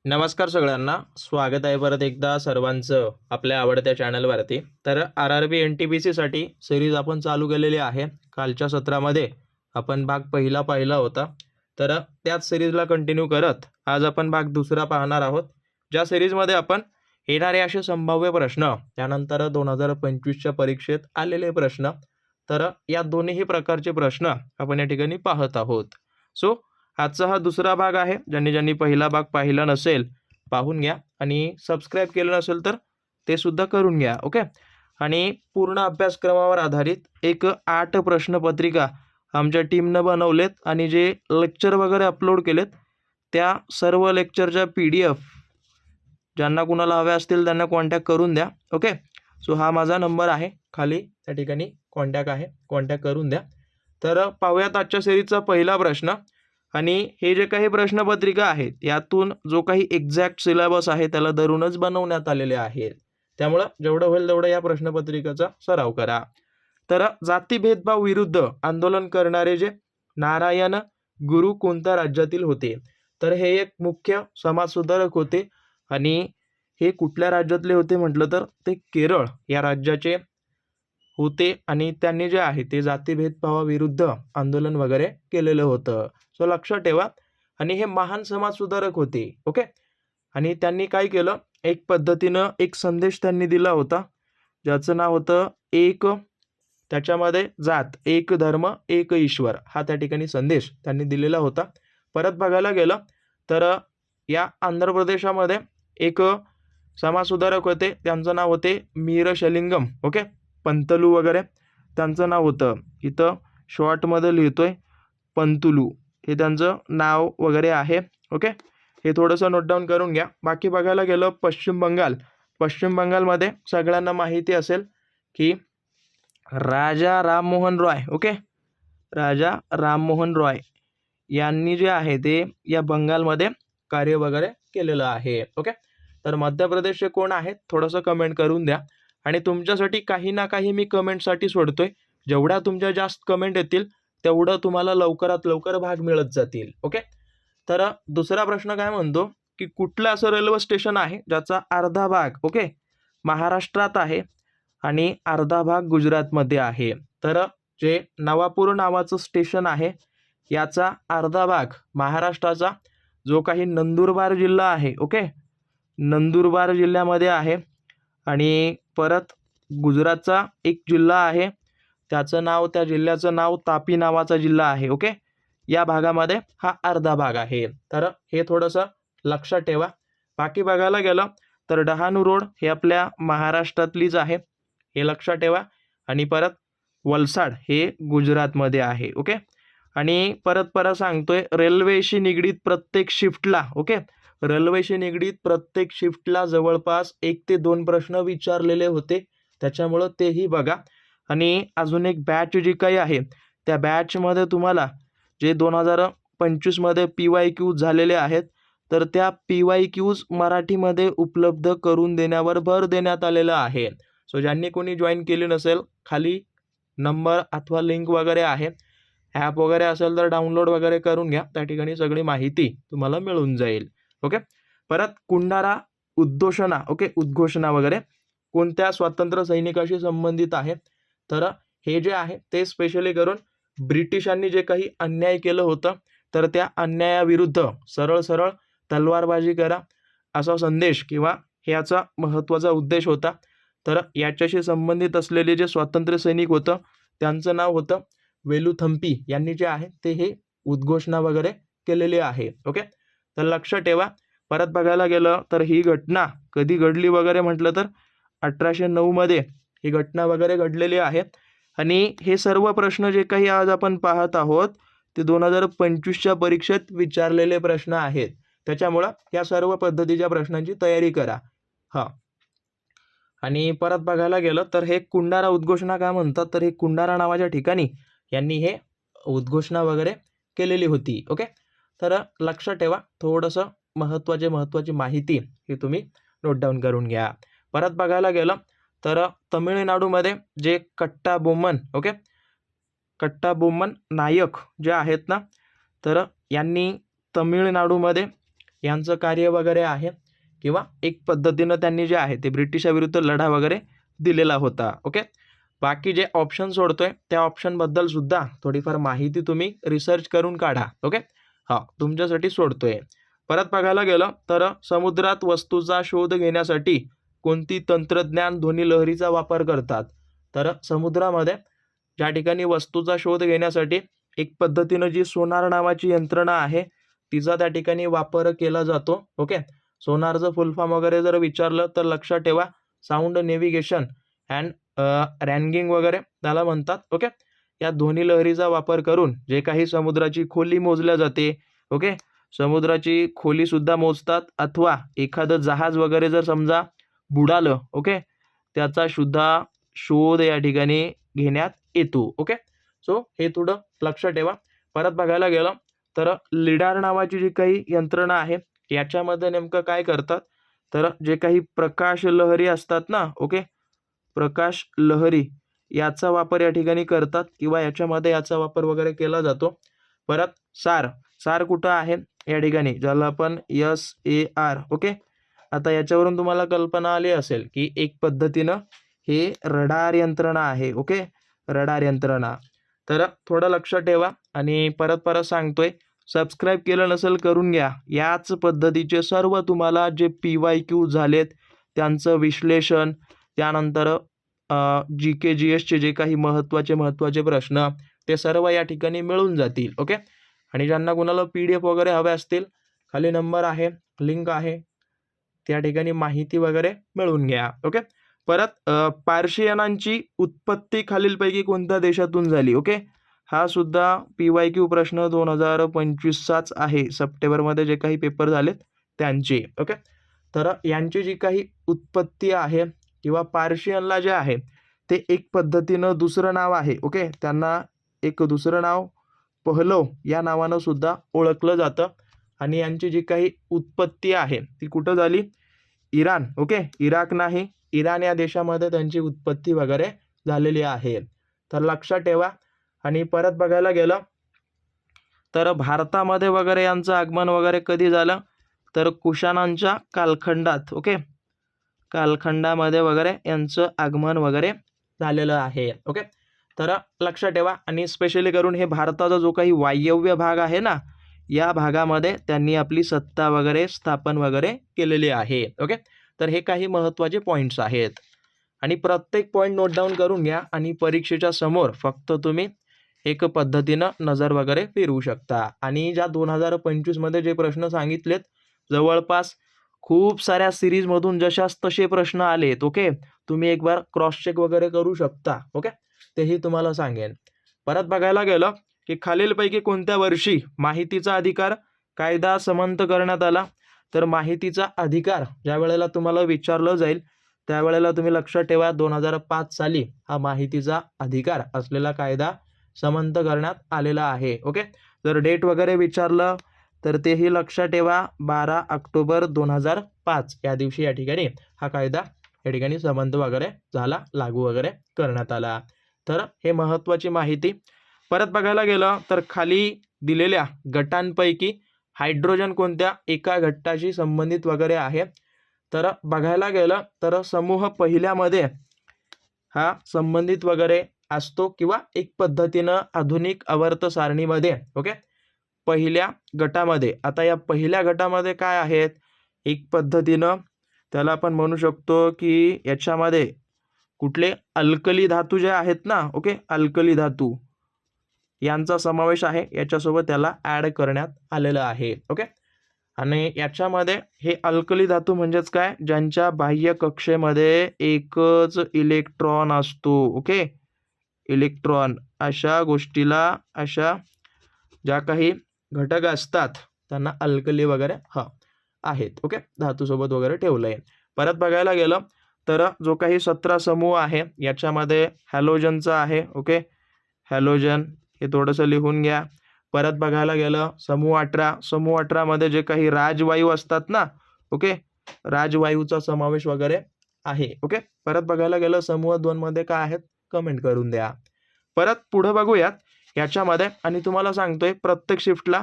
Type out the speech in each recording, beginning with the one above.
नमस्कार सगळ्यांना. स्वागत आहे परत एकदा सर्वांचं आपल्या आवडत्या चॅनलवरती. तर आर-आर-बी एन-टी-पी-सीसाठी सिरीज आपण चालू केलेली आहे. कालच्या सत्रामध्ये आपण भाग पहिला पाहिला होता. तर त्याच सिरीजला कंटिन्यू करत आज आपण भाग दुसरा पाहणार आहोत. ज्या सिरीजमध्ये आपण येणारे असे संभाव्य प्रश्न, त्यानंतर 2025च्या परीक्षेत आलेले प्रश्न, तर या दोन्ही प्रकारचे प्रश्न आपण या ठिकाणी पाहत आहोत. सो आजचा हा दुसरा भाग आहे. ज्यांनी पहिला भाग पाहिला नसेल पाहून घ्या आणि सबस्क्राईब केलं नसेल तर ते सुद्धा करून घ्या. ओके. आणि पूर्ण अभ्यासक्रमावर आधारित एक 8 प्रश्नपत्रिका आमच्या टीमनं बनवलेत आणि जे लेक्चर वगैरे अपलोड केलेत त्या सर्व लेक्चरच्या PDF ज्यांना कुणाला हव्या असतील त्यांना कॉन्टॅक्ट करून द्या. ओके. सो हा माझा नंबर आहे खाली त्या ठिकाणी कॉन्टॅक्ट आहे, कॉन्टॅक्ट करून द्या. तर पाहूयात आजच्या सिरीजचा पहिला प्रश्न. आणि हे जे काही प्रश्नपत्रिका आहेत यातून जो काही एक्झॅक्ट सिलेबस आहे त्याला धरूनच बनवण्यात आलेले आहेत. त्यामुळं जेवढं होईल तेवढं या प्रश्नपत्रिकेचा सराव करा. तर जाती भेदभाव विरुद्ध आंदोलन करणारे जे नारायण गुरु कोणत्या राज्यातील होते? तर हे एक मुख्य समाजसुधारक होते आणि हे कुठल्या राज्यातले होते म्हटलं तर ते केरळ या राज्याचे होते आणि त्यांनी जे आहे ते जाती भेदभावाविरुद्ध आंदोलन वगैरे केलेलं होतं. सो लक्षात ठेवा. आणि हे महान समाजसुधारक होते. ओके. आणि त्यांनी काय केलं, एक पद्धतीनं एक संदेश त्यांनी दिला होता ज्याचं नाव होतं एक, त्याच्यामध्ये जात, एक धर्म, एक ईश्वर, हा त्या ठिकाणी संदेश त्यांनी दिलेला होता. परत बघायला गेलं तर या आंध्र प्रदेशामध्ये एक समाजसुधारक होते, त्यांचं नाव होते मीरशलिंगम. ओके. पंतलू वगैरे त्यांचं नाव होतं. इथं शॉर्टमध्ये लिहितोय पंतुलू, हे त्यांचं नाव वगैरे आहे. ओके. हे थोडंसं नोट डाऊन करून घ्या. बाकी बघायला गेलं पश्चिम बंगाल, पश्चिम बंगालमध्ये सगळ्यांना माहिती असेल की राजा राममोहन रॉय. ओके. राजा राममोहन रॉय यांनी जे आहे ते या बंगालमध्ये कार्य वगैरे केलेलं आहे. ओके. तर मध्य प्रदेशचे कोण आहेत थोडंसं कमेंट करून द्या. आणि तुमच्यासाठी काही ना काही मी कमेंटसाठी सोडतोय. जेवढ्या तुमच्या जास्त कमेंट येतील तेवढं तुम्हाला लवकरात लवकर भाग मिळत जातील. ओके. तर दुसरा प्रश्न काय म्हणतो की कुठलं असं रेल्वे स्टेशन आहे ज्याचा अर्धा भाग ओके महाराष्ट्रात आहे आणि अर्धा भाग गुजरातमध्ये आहे? तर जे नवापूर नावाचं स्टेशन आहे याचा अर्धा भाग महाराष्ट्राचा जो काही नंदुरबार जिल्हा आहे, ओके, नंदुरबार जिल्ह्यामध्ये आहे. आणि परत गुजरातचा एक जिल्हा आहे, त्याचं नाव, त्या जिल्ह्याचं नाव तापी नावाचा जिल्हा आहे. ओके. या भागामध्ये हा अर्धा भाग आहे. तर हे थोडंसं लक्षात ठेवा. बाकी बघायला गेलं तर डहाणू रोड हे आपल्या महाराष्ट्रातलीच आहे, हे लक्षात ठेवा. आणि परत वलसाड हे गुजरातमध्ये आहे. ओके. आणि परत परत सांगतोय रेल्वेशी निगडीत प्रत्येक शिफ्टला, ओके, रेल्वेशी निगडीत प्रत्येक शिफ्टला जवळपास 1 ते 2 प्रश्न विचारलेले होते, त्याच्यामुळं तेही बघा. आणि अजून एक बॅच जी काही आहे त्या बॅचमध्ये तुम्हाला जे 2025मध्ये PYQ झालेले आहेत तर त्या PYQs मराठीमध्ये उपलब्ध करून देण्यावर भर देण्यात आलेला आहे. सो ज्यांनी कोणी जॉईन केली नसेल खाली नंबर अथवा लिंक वगैरे आहे, ॲप वगैरे असेल तर डाउनलोड वगैरे करून घ्या, त्या ठिकाणी सगळी माहिती तुम्हाला मिळून जाईल. ओके. परत कुंडारा उद्घोषणा, ओके, उद्घोषणा वगैरे कोणत्या स्वातंत्र्य सैनिकाशी संबंधित आहे? तर हे जे आहे ते स्पेशली करून ब्रिटिशांनी जे काही अन्याय केलं होतं तर त्या अन्यायाविरुद्ध सरळ सरळ तलवारबाजी करा असा संदेश किंवा ह्याचा महत्त्वाचा उद्देश होता. तर याच्याशी संबंधित असलेले जे स्वातंत्र्य सैनिक होतं त्यांचं नाव होतं वेलुथंपी. यांनी जे आहे ते हे उद्घोषणा वगैरे केलेली आहे. ओके. तर लक्षात ठेवा. परत बघायला गेलं तर ही घटना कधी घडली वगैरे म्हटलं तर 1809 मध्ये ही घटना वगैरे घडलेली आहे. आणि हे सर्व प्रश्न जे काही आज आपण पाहत आहोत ते 2025च्या परीक्षेत विचारलेले प्रश्न आहेत, त्याच्यामुळं या सर्व पद्धतीच्या प्रश्नांची तयारी करा. हां. आणि परत बघायला गेलं तर हे कुंडारा उद्घोषणा काय म्हणतात, तर हे कुंडारा नावाच्या ठिकाणी यांनी हे उद्घोषणा वगैरे केलेली होती. ओके. तर लक्षात ठेवा, थोडंसं महत्त्वाची माहिती ही तुम्ही नोट डाऊन करून घ्या. परत बघायला गेलं तर तमिळनाडूमध्ये जे कट्टाबोम्मन, ओके, कट्टाबोम्मन नायक जे आहेत ना, तर यांनी तमिळनाडूमध्ये यांचं कार्य वगैरे आहे, किंवा एक पद्धतीनं त्यांनी जे आहे ते ब्रिटिशाविरुद्ध लढा वगैरे दिलेला होता. ओके. बाकी जे ऑप्शन सोडतोय त्या ऑप्शनबद्दल सुद्धा थोडीफार माहिती तुम्ही रिसर्च करून काढा. ओके. तुमच्यासाठी सोडतोय. परत बघायला गेलं तर समुद्रात वस्तूचा शोध घेण्यासाठी कोणती तंत्रज्ञान ध्वनी लहरीचा वापर करतात? तर समुद्रामध्ये ज्या ठिकाणी वस्तूचा शोध घेण्यासाठी एक पद्धतीनं जी सोनार नावाची यंत्रणा आहे तिचा त्या ठिकाणी वापर केला जातो. ओके. सोनारचं फुल फॉर्म वगैरे जर विचारलं तर लक्षात ठेवा, साऊंड नेव्हिगेशन अँड रॅन्गिंग वगैरे त्याला म्हणतात. ओके. या ध्वनी लहरीचा वापर करून जे काही समुद्राची खोली मोजल्या जाते. ओके. समुद्राची खोली सुद्धा मोजतात, अथवा एखादं जहाज वगैरे जर समजा बुडालं, ओके, त्याचा सुद्धा शोध या ठिकाणी घेण्यात येतो. ओके. सो हे थोडं लक्षात ठेवा. परत बघायला गेलं तर लिडार नावाची जी काही यंत्रणा आहे याच्यामध्ये नेमकं काय करतात, तर जे काही प्रकाश लहरी असतात ना, ओके, प्रकाश लहरी याचा वापर या ठिकाणी करतात, किंवा याच्यामध्ये याचा वापर वगैरे केला जातो. परत सार कुठं आहे या ठिकाणी, ज्याला आपण SAR. ओके. आता याच्यावरून तुम्हाला कल्पना आली असेल की एक पद्धतीनं हे रडार यंत्रणा आहे. ओके. रडार यंत्रणा. तर थोडं लक्षात ठेवा. आणि परत सांगतोय, सबस्क्राईब केलं नसेल करून घ्या. याच पद्धतीचे सर्व तुम्हाला जे PYQ झालेत त्यांचं विश्लेषण, त्यानंतर GK GSचे जे काही महत्त्वाचे प्रश्न ते सर्व या ठिकाणी मिळून जातील. ओके. आणि ज्यांना कुणाला PDF वगैरे हवे असतील, खाली नंबर आहे, लिंक आहे, त्या ठिकाणी माहिती वगैरे मिळवून घ्या. ओके. परत पार्शियनांची उत्पत्ती खालीलपैकी कोणत्या देशातून झाली? ओके. हा सुद्धा PYQ प्रश्न 2025चाच आहे. सप्टेंबरमध्ये जे काही पेपर झालेत त्यांची. ओके. तर यांची जी काही उत्पत्ती आहे, किंवा पार्शियनला जे आहे ते एक पद्धतीनं दुसरं नाव आहे. ओके. त्यांना एक दुसरं नाव पहलव या नावानं सुद्धा ओळखलं जातं. आणि यांची जी काही उत्पत्ती आहे ती कुठं झाली? इराण. ओके. इराक नाही, इराण या देशामध्ये त्यांची उत्पत्ती वगैरे झालेली आहे. तर लक्षात ठेवा. आणि परत बघायला गेलं तर भारतामध्ये वगैरे यांचं आगमन वगैरे कधी झालं, तर कुशाणांच्या कालखंडात. ओके. कालखंडामध्ये वगैरे यांचं आगमन वगैरे झालेलं आहे. ओके. तर लक्षात ठेवा. आणि स्पेशली करून हे भारताचा जो काही वायव्य भाग आहे ना, या भागामध्ये त्यांनी आपली सत्ता वगैरे स्थापन वगैरे केलेली आहे. ओके. तर हे काही महत्त्वाचे पॉईंट्स आहेत. आणि प्रत्येक पॉईंट नोट डाऊन करून घ्या. आणि परीक्षेच्या समोर फक्त तुम्ही एक पद्धतीनं नजर वगैरे फिरवू शकता. आणि ज्या 2025मध्ये जे प्रश्न सांगितलेत, जवळपास खूप साऱ्या सिरीजमधून जशास तसे प्रश्न आलेत. ओके. तुम्ही एक बार क्रॉस चेक वगैरे करू शकता. ओके. तेही तुम्हाला सांगेन. परत बघायला गेलं की खालीलपैकी कोणत्या वर्षी माहितीचा अधिकार कायदा संमत करण्यात आला? तर माहितीचा अधिकार ज्या वेळेला तुम्हाला विचारलं जाईल त्यावेळेला तुम्ही लक्षात ठेवा, 2005 साली हा माहितीचा अधिकार असलेला कायदा संमत करण्यात आलेला आहे. ओके. जर डेट वगैरे विचारलं तर तेही लक्षात ठेवा, 12 ऑक्टोबर 2005 या दिवशी या ठिकाणी हा कायदा या ठिकाणी संमत वगैरे झाला, लागू वगैरे करण्यात आला. तर हे महत्त्वाची माहिती. परत बघायला गेलं तर खाली दिलेल्या गटांपैकी हायड्रोजन कोणत्या एका गटाशी संबंधित वगैरे आहे? तर बघायला गेलं तर समूह पहिल्यामध्ये हा संबंधित वगैरे असतो, किंवा एक पद्धतीनं आधुनिक आवर्त सारणीमध्ये. ओके. पहिल्या गटामध्ये. आता या पहिल्या गटामध्ये काय आहेत? एक पद्धतीनं त्याला आपण म्हणू शकतो की याच्यामध्ये कुठले अल्कली धातू जे आहेत ना, ओके, अल्कली धातू यांचा समावेश आहे. याच्यासोबत त्याला ॲड करण्यात आलेलं आहे. ओके. आणि याच्यामध्ये हे अल्कली धातू म्हणजेच काय? ज्यांच्या बाह्य कक्षेमध्ये एकच इलेक्ट्रॉन असतो. ओके. इलेक्ट्रॉन अशा गोष्टीला, अशा ज्या काही घटक असतात त्यांना अल्कली वगैरे आहेत. ओके. धातूसोबत वगैरे ठेवलंय. परत बघायला गेलं तर जो काही 17 समूह आहे याच्यामध्ये हॅलोजनचा आहे. ओके. हॅलोजन हे थोडंसं लिहून घ्या. परत बघायला गेलं समूह 18. समूह 18 मध्ये जे काही राजवायू असतात ना, ओके, राजवायूचा समावेश वगैरे आहे. ओके. परत बघायला गेलं समूह 2 मध्ये काय आहेत कमेंट करून द्या. परत पुढे बघूयात याच्यामध्ये. आणि तुम्हाला सांगतोय प्रत्येक शिफ्टला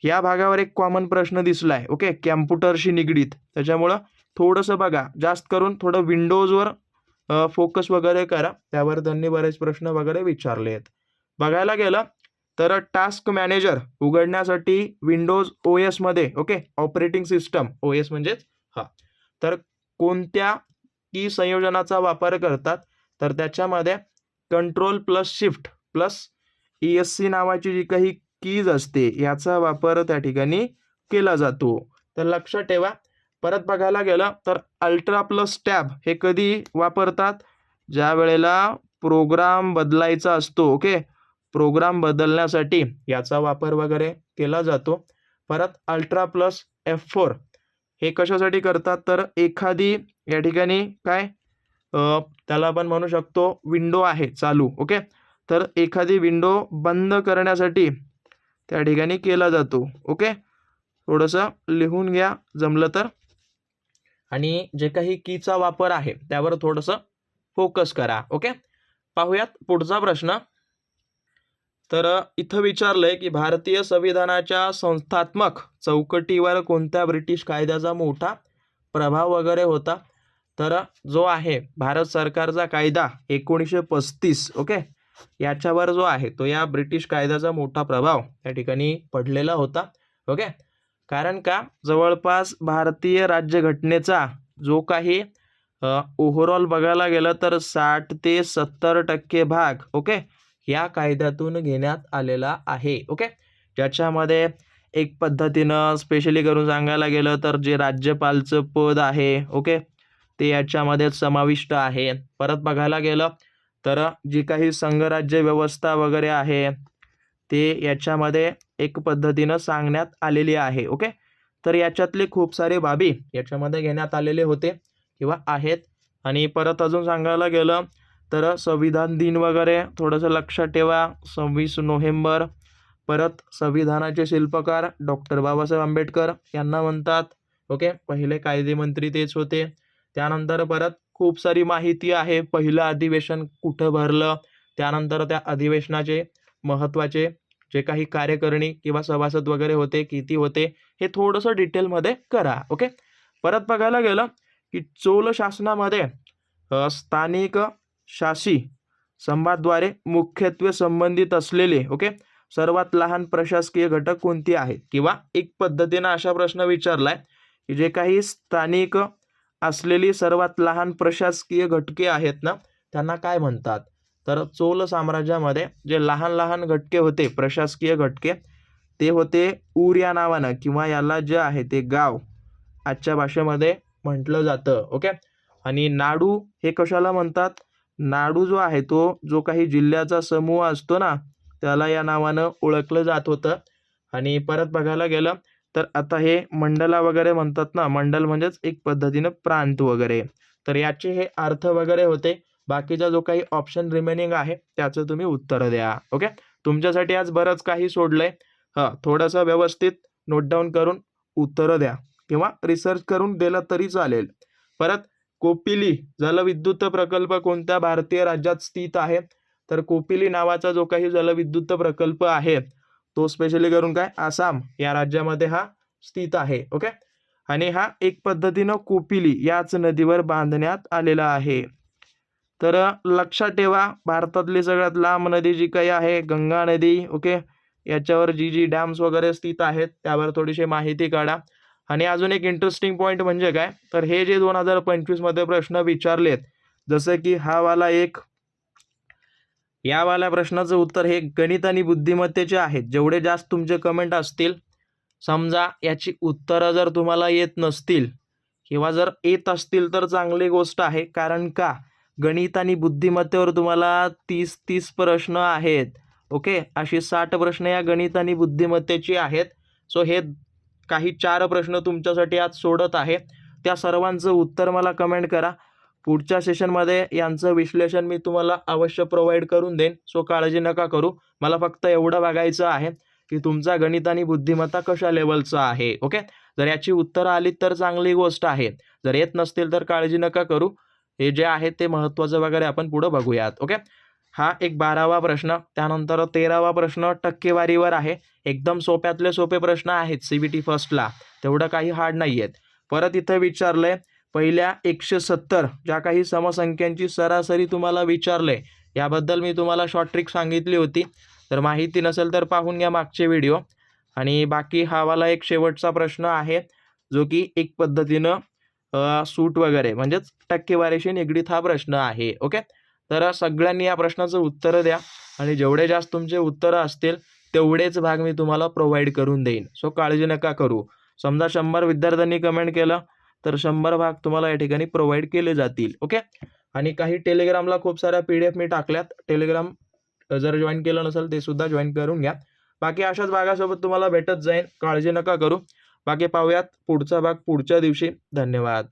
या भागावर एक कॉमन प्रश्न दिसलाय. ओके, कॅम्प्युटरशी निगडीत. त्याच्यामुळं थोडंसं बघा, जास्त करून थोडं विंडोजवर फोकस वगैरे करा. त्यावर त्यांनी बरेच प्रश्न वगैरे विचारले आहेत. बघायला गेलं तर टास्क मॅनेजर उघडण्यासाठी विंडोज OS मध्ये ओके, ऑपरेटिंग सिस्टम OS म्हणजेच तर कोणत्या की संयोजनाचा वापर करतात? तर त्याच्यामध्ये control plus shift plus ESC नावाची जी काही कीज असते याचा वापर त्या ठिकाणी केला जातो. तर लक्षात ठेवा. परत बघायला गेलं तर अल्ट्रा प्लस टॅब हे कधी वापरतात? ज्या वेळेला प्रोग्राम बदलायचा असतो. ओके, प्रोग्राम बदलण्यासाठी याचा वापर वगैरे केला जातो. परत अल्ट्रा प्लस F4 हे कशासाठी करतात? तर एखादी या ठिकाणी काय त्याला आपण म्हणू शकतो विंडो आहे चालू. ओके, तर एखादी विंडो बंद करण्यासाठी त्या ठिकाणी केला जातो. ओके, थोडंसं लिहून घ्या जमलं तर. आणि जे काही कीचा वापर आहे त्यावर थोडंसं फोकस करा. ओके, पाहूयात पुढचा प्रश्न. तर इथं विचारलंय की भारतीय संविधानाच्या संस्थात्मक चौकटीवर कोणत्या ब्रिटिश कायद्याचा मोठा प्रभाव वगैरे होता? तर जो आहे भारत सरकारचा कायदा 1935 ओके, याच्यावर जो आहे तो या ब्रिटिश कायद्याचा मोठा प्रभाव या ठिकाणी पडलेला होता. ओके, कारण का जवळपास भारतीय राज्यघटनेचा जो काही ओव्हरऑल बघायला गेलं तर 60 ते 70% भाग ओके या कायद्यातून घेण्यात आलेला आहे. ओके, ज्याच्यामध्ये एक पद्धतीनं स्पेशली करून सांगायला गेलं तर जे राज्यपालचं पद आहे ओके ते याच्यामध्ये समाविष्ट आहे. परत बघायला गेलं तर जी काही संघराज्य व्यवस्था वगैरे आहे ते याच्यामध्ये एक पद्धतीनं सांगण्यात आलेली आहे. ओके, तर याच्यातले खूप सारे बाबी याच्यामध्ये घेण्यात आलेले होते किंवा आहेत. आणि परत अजून सांगायला गेलं तर संविधान दिन वगैरे थोडंसं लक्षात ठेवा. 26 नोव्हेंबर. परत संविधानाचे शिल्पकार डॉक्टर बाबासाहेब आंबेडकर यांना म्हणतात. ओके, पहिले कायदेमंत्री तेच होते. त्यानंतर परत खूप सारी माहिती आहे. पहिलं अधिवेशन कुठं भरलं, त्यानंतर त्या अधिवेशनाचे महत्त्वाचे जे काही कार्यकारिणी किंवा सभासद वगैरे होते, किती होते, हे थोडंसं डिटेलमध्ये करा. ओके, परत बघायला गेलं की चोल शासनामध्ये स्थानिक शासी संघाद्वारे मुख्यत्वे संबंधित असलेले ओके सर्वात लहान प्रशासकीय घटक कोणते आहेत? किंवा एक पद्धतीनं अशा प्रश्न विचारलाय की जे काही स्थानिक असलेली सर्वात लहान प्रशासकीय घटके आहेत ना त्यांना काय म्हणतात? तर चोल साम्राज्यामध्ये जे लहान लहान घटके होते प्रशासकीय घटके ते होते ऊर या नावानं, किंवा याला जे आहे ते गाव आजच्या भाषेमध्ये म्हटलं जातं. ओके, आणि नाडू हे कशाला म्हणतात? नाडू जो आहे तो जो काही जिल्ह्याचा समूह असतो ना त्याला या नावानं ओळखलं जात होतं. आणि परत बघायला गेलं तर आता हे मंडला वगैरे म्हणतात ना, मंडल म्हणजेच एक पद्धतीनं प्रांत वगैरे. तर याचे हे अर्थ वगैरे होते. बाकीचा जो काही ऑप्शन रिमेनिंग आहे त्याचं तुम्ही उत्तर द्या. ओके, तुमच्यासाठी आज बरंच काही सोडलंय. थोडंसं व्यवस्थित नोट डाऊन करून उत्तरं द्या किंवा रिसर्च करून दिलं तरी चालेल. परत कोपिली जलविद्युत प्रकल्प कोणत्या भारतीय राज्यात स्थित आहे? तर कोपिली नावाचा जो काही जलविद्युत प्रकल्प आहे तो स्पेशली करून काय आसाम या राज्यामध्ये हा स्थित आहे. ओके, आणि हा एक पद्धतीनं कोपिली याच नदीवर बांधण्यात आलेला आहे. तर लक्षात ठेवा भारतातली सगळ्यात लांब नदी जी काही आहे गंगा नदी. ओके, याच्यावर जी डॅम्स वगैरे स्थित आहेत त्यावर थोडीशी माहिती काढा. आणि अजून एक इंटरेस्टिंग पॉईंट म्हणजे काय, तर हे जे 2025 मध्ये प्रश्न विचारलेत जसं की हा वाला एक, या वाल्या प्रश्नाचं उत्तर हे गणित आणि बुद्धिमत्तेचे आहेत. जेवढे जास्त तुमचे कमेंट असतील, समजा याची उत्तरं जर तुम्हाला येत नसतील किंवा जर येत असतील तर चांगली गोष्ट आहे. कारण का गणित आणि बुद्धिमत्तेवर तुम्हाला 30 प्रश्न आहेत. ओके, अशी 60 प्रश्न या गणित आणि बुद्धिमत्तेची आहेत. सो हे काही 4 प्रश्न तुमच्यासाठी आज सोडत आहे. त्या सर्वांचं उत्तर मला कमेंट करा. पुढच्या सेशनमध्ये यांचं विश्लेषण मी तुम्हाला अवश्य प्रोव्हाइड करून देईन. सो काळजी नका करू. मला फक्त एवढं बघायचं आहे की तुमचा गणित आणि बुद्धिमत्ता कशा लेवलचा आहे. ओके, जर याची उत्तरं आली तर चांगली गोष्ट आहे. जर येत नसतील तर काळजी नका करू. हे जे आहे ते महत्त्वाचं वगैरे आपण पुढं बघूयात. ओके, हा एक 12वा प्रश्न. त्यानंतर 13वा प्रश्न टक्केवारीवर आहे. एकदम सोप्यातले सोपे प्रश्न आहेत CBT फर्स्टला, तेवढं काही हार्ड नाही आहेत. परत इथं विचारलंय पहिल्या 170 ज्या काही समसंख्यांची सरासरी तुम्हाला विचारलंय, याबद्दल मी तुम्हाला शॉर्ट ट्रिक सांगितली होती. तर माहिती नसेल तर पाहून घ्या मागचे व्हिडिओ. आणि बाकी हा वाला एक शेवटचा प्रश्न आहे, जो की एक पद्धतीनं सूट वगैरे म्हणजेच टक्केवारीशी निगडीत हा प्रश्न आहे. ओके. तर सगळ्यांनी या प्रश्नाचं उत्तरं द्या आणि जेवढे जास्त तुमचे उत्तरं असतील तेवढेच भाग मी तुम्हाला प्रोव्हाइड करून देईन. सो काळजी नका करू. समजा 100 विद्यार्थ्यांनी कमेंट केलं तर 100 भाग तुम्हाला या ठिकाणी प्रोव्हाइड केले जातील. ओके. आणि काही टेलिग्रामला खूप साऱ्या PDF मी टाकल्यात. टेलिग्राम जर जॉईन केलं नसेल ते सुद्धा जॉईन करून घ्या. बाकी अशाच भागासोबत तुम्हाला भेटत जाईल. काळजी नका करू. बाकी पाहूयात पुढचा भाग पुढच्या दिवशी. धन्यवाद.